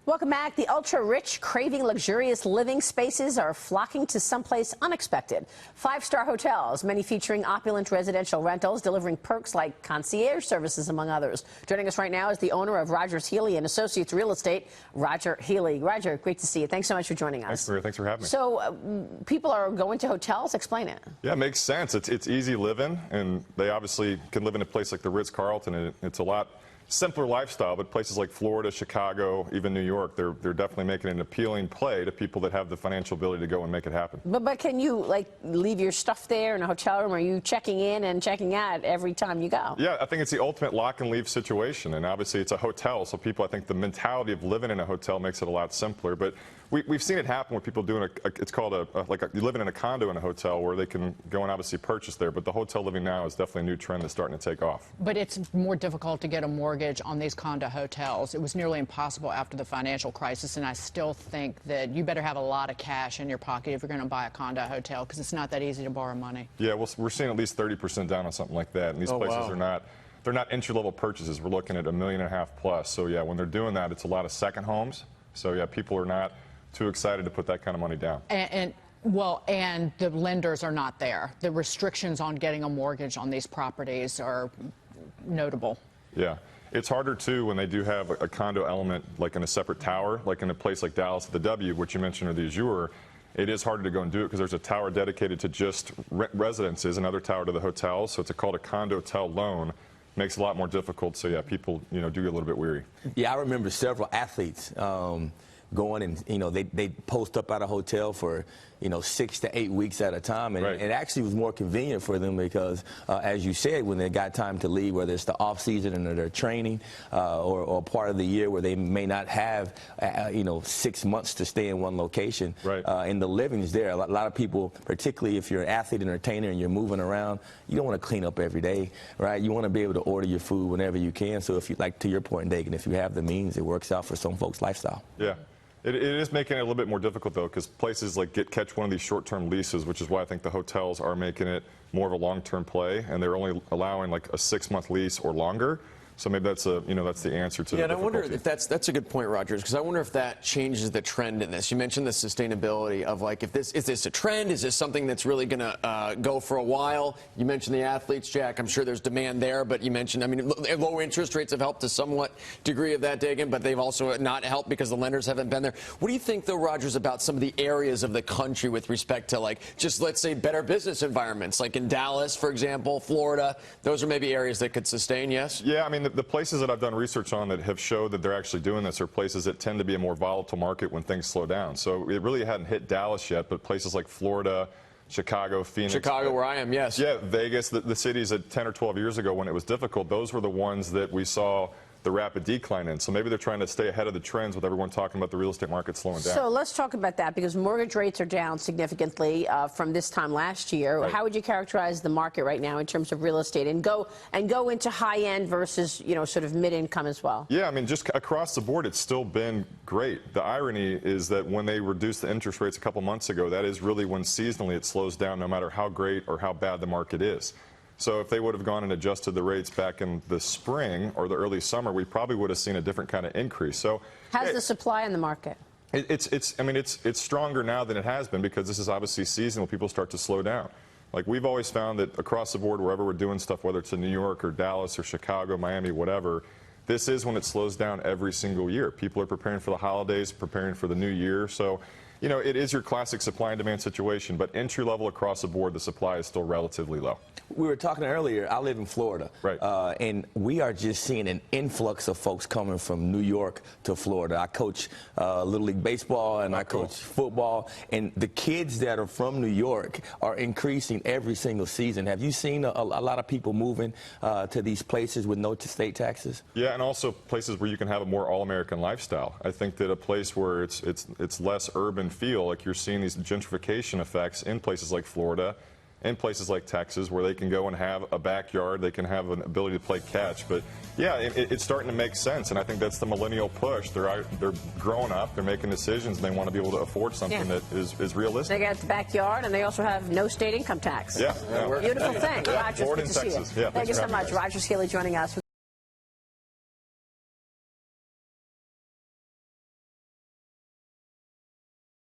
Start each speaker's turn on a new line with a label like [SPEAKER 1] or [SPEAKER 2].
[SPEAKER 1] Welcome back. The ultra-rich, craving luxurious living spaces are flocking to someplace unexpected. Five-star hotels, many featuring opulent residential rentals, delivering perks like concierge services, among others. Joining us right now is the owner of Rogers Healy and Associates Real Estate, Roger Healy. Roger, great to see you. Thanks so much for joining us.
[SPEAKER 2] Thanks for having me.
[SPEAKER 1] So, people are going to hotels. Explain it.
[SPEAKER 2] Yeah, it makes sense. It's easy living, and they obviously can live in a place like the Ritz-Carlton, and it's a lot simpler lifestyle, but places like Florida, Chicago, even New York, they're definitely making an appealing play to people that have the financial ability to go and make it happen.
[SPEAKER 1] But can you, like, leave your stuff there in a hotel room? Are you checking in and checking out every time you go?
[SPEAKER 2] Yeah, I think it's the ultimate lock and leave situation, and obviously it's a hotel, so people, I think the mentality of living in a hotel makes it a lot simpler. But we've seen it happen with people doing it's called you living in a condo in a hotel where they can go and obviously purchase there. But the hotel living now is definitely a new trend that's starting to take off.
[SPEAKER 3] But it's more difficult to get a mortgage on these condo hotels. It was nearly impossible after the financial crisis, and I still think that you better have a lot of cash in your pocket if you're going to buy a condo hotel, because it's not that easy to borrow money.
[SPEAKER 2] Yeah, well, we're seeing at least 30% down on something like that, and these places are not. They're not entry-level purchases. We're looking at $1.5 million plus. So yeah, when they're doing that, it's a lot of second homes. So yeah, people are not too excited to put that kind of money down.
[SPEAKER 3] And the lenders are not there. The restrictions on getting a mortgage on these properties are notable.
[SPEAKER 2] Yeah. It's harder, too, when they do have a condo element, like in a separate tower, like in a place like Dallas at the W, which you mentioned, or the Azure. It is harder to go and do it because there's a tower dedicated to just residences, another tower to the hotels. So it's called a condo-tel loan. Makes it a lot more difficult. So, yeah, people, do get a little bit weary.
[SPEAKER 4] Yeah, I remember several athletes going and, they post up at a hotel for, 6 to 8 weeks at a time. And
[SPEAKER 2] right.
[SPEAKER 4] It actually was more convenient for them because, as you said, when they got time to leave, whether it's the off season and they're training or part of the year where they may not have, 6 months to stay in one location.
[SPEAKER 2] Right.
[SPEAKER 4] And the living's there. A lot of people, particularly if you're an athlete, entertainer, and you're moving around, you don't want to clean up every day, right? You want to be able to order your food whenever you can. So if you, like to your point, Dagan, if you have the means, it works out for some folks' lifestyle.
[SPEAKER 2] Yeah. It is making it a little bit more difficult, though, because places like catch one of these short-term leases, which is why I think the hotels are making it more of a long-term play, and they're only allowing like a 6-month lease or longer. So maybe that's that's the answer to the difficulty.
[SPEAKER 5] And I wonder if that's a good point, Rogers, because I wonder if that changes the trend in this. You mentioned the sustainability of, like, is this a trend? Is this something that's really going to go for a while? You mentioned the athletes, Jack. I'm sure there's demand there, but you mentioned, low interest rates have helped to somewhat degree of that, Dagan, but they've also not helped because the lenders haven't been there. What do you think, though, Rogers, about some of the areas of the country with respect to, like, just let's say better business environments, like in Dallas, for example, Florida? Those are maybe areas that could sustain, yes?
[SPEAKER 2] Yeah, the places that I've done research on that have showed that they're actually doing this are places that tend to be a more volatile market when things slow down. So it really hadn't hit Dallas yet, but places like Florida, Chicago, Phoenix.
[SPEAKER 5] Chicago, where I am, yes.
[SPEAKER 2] Yeah, Vegas, the cities that 10 or 12 years ago when it was difficult, those were the ones that we saw the rapid decline in. So maybe they're trying to stay ahead of the trends with everyone talking about the real estate market slowing down.
[SPEAKER 1] So let's talk about that, because mortgage rates are down significantly from this time last year.
[SPEAKER 2] Right.
[SPEAKER 1] How would you characterize the market right now in terms of real estate, and go into high end versus sort of mid income as well?
[SPEAKER 2] Yeah, just across the board, it's still been great. The irony is that when they reduced the interest rates a couple months ago, that is really when seasonally it slows down, no matter how great or how bad the market is. So if they would have gone and adjusted the rates back in the spring or the early summer, we probably would have seen a different kind of increase. So
[SPEAKER 1] how's the supply in the market?
[SPEAKER 2] It's stronger now than it has been, because this is obviously seasonal. People start to slow down. Like, we've always found that across the board, wherever we're doing stuff, whether it's in New York or Dallas or Chicago, Miami, whatever, this is when it slows down every single year. People are preparing for the holidays, preparing for the new year. So, it is your classic supply and demand situation, but entry level across the board, the supply is still relatively low.
[SPEAKER 4] We were talking earlier, I live in Florida,
[SPEAKER 2] right.
[SPEAKER 4] And we are just seeing an influx of folks coming from New York to Florida. I coach Little League Baseball, and I coach football, and the kids that are from New York are increasing every single season. Have you seen a lot of people moving to these places with no state taxes?
[SPEAKER 2] Yeah, and also places where you can have a more all-American lifestyle. I think that a place where it's less urban feel, like you're seeing these gentrification effects in places like Florida, in places like Texas, where they can go and have a backyard, they can have an ability to play catch. But yeah, it's starting to make sense, and I think that's the millennial push. They're growing up, they're making decisions, and they want to be able to afford something that is realistic.
[SPEAKER 1] They got the backyard, and they also have no state income tax.
[SPEAKER 2] Yeah.
[SPEAKER 1] Beautiful thing.
[SPEAKER 2] Yeah.
[SPEAKER 1] Rogers,
[SPEAKER 2] Florida
[SPEAKER 1] good
[SPEAKER 2] and
[SPEAKER 1] to see
[SPEAKER 2] Texas.
[SPEAKER 1] you.
[SPEAKER 2] Yeah,
[SPEAKER 1] Thank you so much. Rogers Healy joining us.